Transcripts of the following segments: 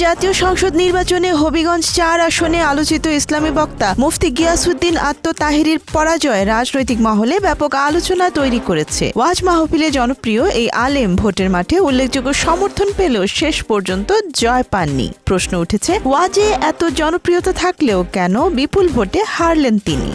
জাতীয় সংসদ নির্বাচনে হবিগঞ্জ ৪ আসনে আলোচিত ইসলামী বক্তা মুফতি গিয়াসউদ্দিন আত্মতাহিরির পরাজয় রাজনৈতিক মহলে ব্যাপক আলোচনা তৈরি করেছে। ওয়াজ মাহফিলে জনপ্রিয় এই আলেম ভোটের মাঠে উল্লেখযোগ্য সমর্থন পেলেও শেষ পর্যন্ত জয় পাননি। প্রশ্ন উঠেছে, ওয়াজে এত জনপ্রিয়তা থাকলেও কেন বিপুল ভোটে হারলেন তিনি?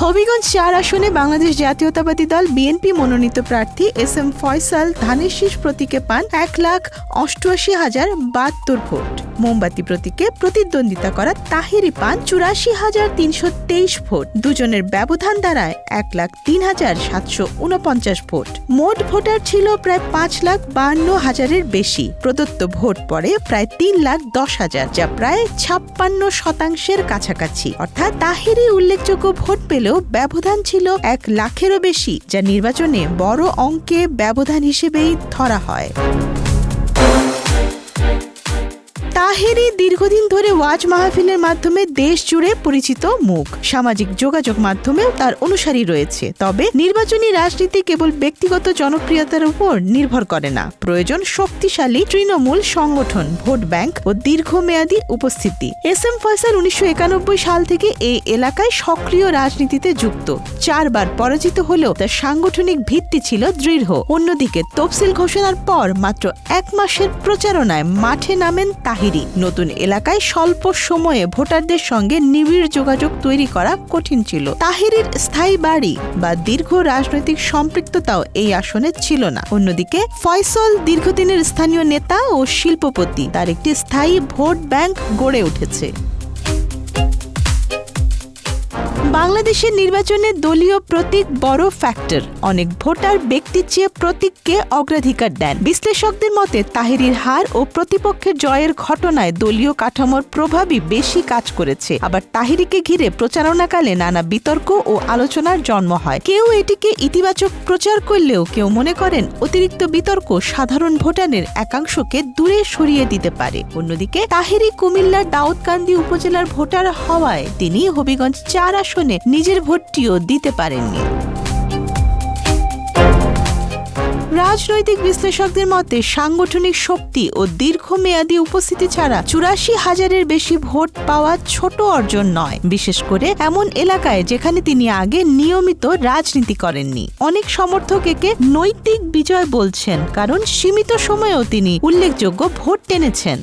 হবিগঞ্জ ৪ আসনে বাংলাদেশ জাতীয়তাবাদী দল বিএনপি মনোনীত প্রার্থী এস এম ফয়সাল ধানের শীষ প্রতীকে পান ১,৮৮,০৭২ ভোট। মোমবাতি প্রতীকে প্রতিদ্বন্দ্বিতা করা তাহিরি পান ৮৪,৩২৩ ভোট। দুজনের ব্যবধান দাঁড়ায় ১,০৩,৭৪৯ ভোট। মোট ভোটার ছিল প্রায় ৫,৫২,০০০-এর বেশি। প্রদত্ত ভোট পড়ে প্রায় ৩,১০,০০০, যা প্রায় ৫৬% কাছাকাছি। অর্থাৎ তাহিরি উল্লেখযোগ্য ভোট পেল ব্যবধান ছিল ১,০০,০০০-এরও বেশি, যা নির্বাচনে বড় অঙ্কে ব্যবধান হিসেবেই ধরা হয়। তাহেরি দীর্ঘদিন ধরে ওয়াজ মাহফিলের মাধ্যমে দেশ জুড়ে পরিচিত মুখ। সামাজিক যোগাযোগ মাধ্যমেও তার অনুসারী রয়েছে। তবে নির্বাচনী রাজনীতি কেবল ব্যক্তিগত জনপ্রিয়তার উপর নির্ভর করে না, প্রয়োজন শক্তিশালী তৃণমূল সংগঠন, ভোট ব্যাংক ও দীর্ঘমেয়াদী উপস্থিতি। এস এম ফয়সাল ১৯৯১ সাল থেকে এই এলাকায় সক্রিয় রাজনীতিতে যুক্ত। ৪ বার পরাজিত হলেও তার সাংগঠনিক ভিত্তি ছিল দৃঢ়। অন্যদিকে তফসিল ঘোষণার পর মাত্র ১ মাসের প্রচারণায় মাঠে নামেন তাহিরি। নতুন এলাকায় স্বল্প সময়ে ভোটারদের সঙ্গে নিবিড় যোগাযোগ তৈরি করা কঠিন ছিল। তাহিরির স্থায়ী বাড়ি বা দীর্ঘ রাজনৈতিক সম্পৃক্ততাও এই আসনে ছিল না। অন্যদিকে ফয়সাল দীর্ঘদিনের স্থানীয় নেতা ও শিল্পপতি, তার একটি স্থায়ী ভোট ব্যাংক গড়ে উঠেছে। বাংলাদেশের নির্বাচনে দলীয় প্রতীক বড় ফ্যাক্টর। অনেক ভোটার ব্যক্তির চেয়ে প্রতীককে অগ্রাধিকার দেন। বিশ্লেষকদের মতে তাহিরির হার ও প্রতিপক্ষের জয়ের ঘটনায় দলীয় কাঠামোর প্রভাবই বেশি কাজ করেছে। আবার তাহিরিকে ঘিরে প্রচারণাকালে নানা বিতর্ক ও আলোচনার জন্ম হয়। কেউ এটিকে ইতিবাচক প্রচার করলেও কেউ মনে করেন অতিরিক্ত বিতর্ক সাধারণ ভোটারের একাংশকে দূরে সরিয়ে দিতে পারে। অন্যদিকে তাহিরি কুমিল্লার দাউদকান্দি উপজেলার ভোটার হওয়ায় তিনি হবিগঞ্জ ৪ আসনে নিজের ভোটটিও দিতে পারেননি। রাজনৈতিক বিশ্লেষকদের মতে সাংগঠনিক শক্তি ও দীর্ঘমেয়াদী উপস্থিতি ছাড়া ৮৪,০০০-এর বেশি ভোট পাওয়া ছোট অর্জন নয়, বিশেষ করে এমন এলাকায় যেখানে তিনি আগে নিয়মিত রাজনীতি করেননি। অনেক সমর্থক একে নৈতিক বিজয় বলছেন, কারণ সীমিত সময়েও তিনি উল্লেখযোগ্য ভোট টেনেছেন।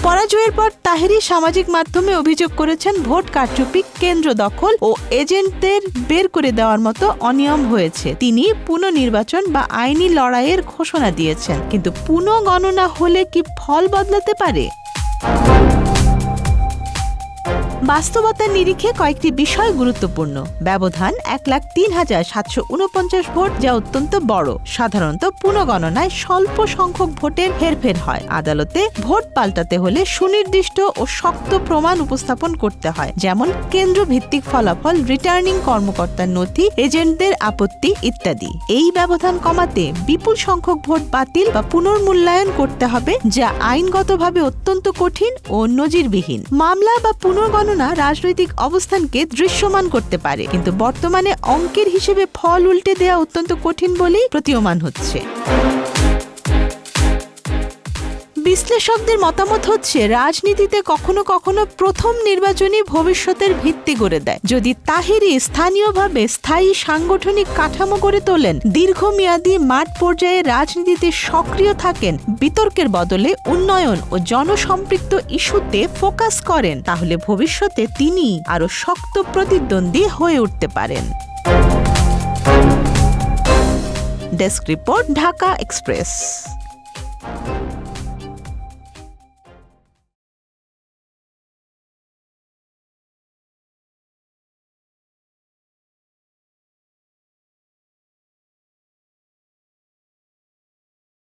পরাজয়ের পর তাহিরি সামাজিক মাধ্যমে অভিযোগ করেছেন ভোট কারচুপি, কেন্দ্র দখল ও এজেন্টদের বের করে দেওয়ার মতো অনিয়ম হয়েছে। তিনি পুনর্নির্বাচন বা আইনি লড়াইয়ের ঘোষণা দিয়েছেন, কিন্তু পুনঃগণনা হলে কি ফল বদলাতে পারে? বাস্তবতার নিরিখে কয়েকটি বিষয় গুরুত্বপূর্ণ। ব্যবধান ১,০৩,৭৪৯ ভোট, যা অত্যন্ত বড়। সাধারণত পুনঃগণনায় স্বল্প সংখ্যক ভোটের হেরফের হয়। আদালতে ভোট পাল্টাতে হলে সুনির্দিষ্ট ও শক্ত প্রমাণ উপস্থাপন করতে হয়, যেমন কেন্দ্র ভিত্তিক ফলাফল, রিটার্নিং কর্মকর্তার নথি, এজেন্টদের আপত্তি ইত্যাদি। এই ব্যবধান কমাতে বিপুল সংখ্যক ভোট বাতিল বা পুনর্মূল্যায়ন করতে হবে, যা আইনগতভাবে অত্যন্ত কঠিন ও নজিরবিহীন। মামলা বা পুনর্গণনা রাজনৈতিক অবস্থানকে দৃশ্যমান করতে পারে, কিন্তু বর্তমানে অঙ্কের হিসেবে ফল উল্টে দেওয়া অত্যন্ত কঠিন বলেই প্রতীয়মান হচ্ছে। বিশ্লেষকদের মতামত হচ্ছে, রাজনীতিতে কখনো কখনো প্রথম নির্বাচনই ভবিষ্যতের ভিত্তি গড়ে দেয়। যদি তাহিরি স্থানীয়ভাবে স্থায়ী সাংগঠনিক কাঠামো গড়ে তোলেন, দীর্ঘমেয়াদী মাঠ পর্যায়ে রাজনীতিতে সক্রিয় থাকেন, বিতর্কের বদলে উন্নয়ন ও জনসম্পৃক্ত ইস্যুতে ফোকাস করেন, তাহলে ভবিষ্যতে তিনি আরো শক্ত প্রতিদ্বন্দ্বী হয়ে উঠতে পারেন। Desk report, Dhaka express.